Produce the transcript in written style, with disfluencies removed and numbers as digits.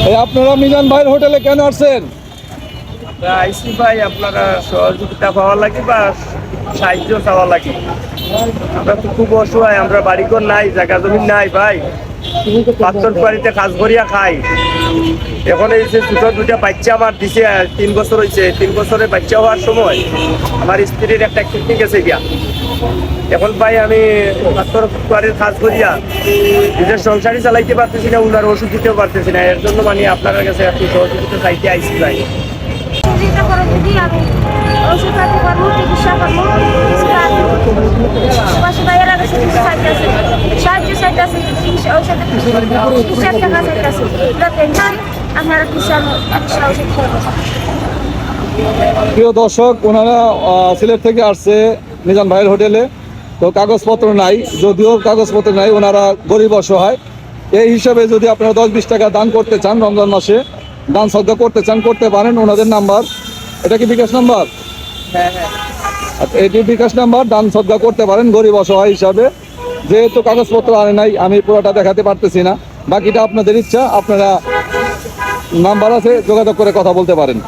এই আপনারা মিজান ভাইয়ের হোটেলে কেন আসছেন? আইসি ভাই আপনারা সহযোগিতা পাওয়া লাগে বা সাহায্য চাওয়া লাগে। আমরা তো খুব অসহায়, আমরা বাড়িঘর নাই, জায়গা জমি নাই ভাই, পাথর বাড়িতে কাজ করিয়া খাই। এখন এই যে ছোট দুটা বাচ্চা আমার দিছে, 3 বছর হয়েছে। 3 বছরে বাচ্চা হওয়ার সময় আমার স্ত্রীর একটা কিডনি গেছে গিয়া। এখন ভাই আমি পাথর বাড়ির কাজ করিয়া নিজের সংসারই চালাইতে পারতেছি না, উনার ওষুধ দিতেও পারতেছি না। এর জন্য মানে আপনার কাছে একটু সহযোগিতা চাইতে আইসি ভাই। সহযোগিতা করে যদি আমি ওষুধ খাইতে পারবো, চিকিৎসা করবো, পাশে ভাইয়েরা কাছে কিছু চাইতেছে, সাহায্য চাইতেছে, চিকিৎসা ঔষধ চিকিৎসার টাকা চাইতেছে, আপনারা চিকিৎসা ওষুধ করবো। প্রিয় দর্শক, ওনারা সিলেট থেকে আসছে মিজান ভাইয়ের হোটেলে। তো কাগজপত্র নাই, যদিও কাগজপত্র নাই, ওনারা গরিব অসহায়। এই হিসাবে যদি আপনারা 10-20 টাকা দান করতে চান, রমজান মাসে দান সদ্গা করতে চান, করতে পারেন। ওনাদের নাম্বার, এটা কি বিকাশ নাম্বার? আচ্ছা, এটি বিকাশ নাম্বার, দান সদ্গা করতে পারেন গরিব অসহায় হিসাবে। যেহেতু কাগজপত্র আনে নাই, আমি পুরোটা দেখাতে পারতেছি না, বাকিটা আপনাদের ইচ্ছা। আপনারা নাম্বার আছে, যোগাযোগ করে কথা বলতে পারেন।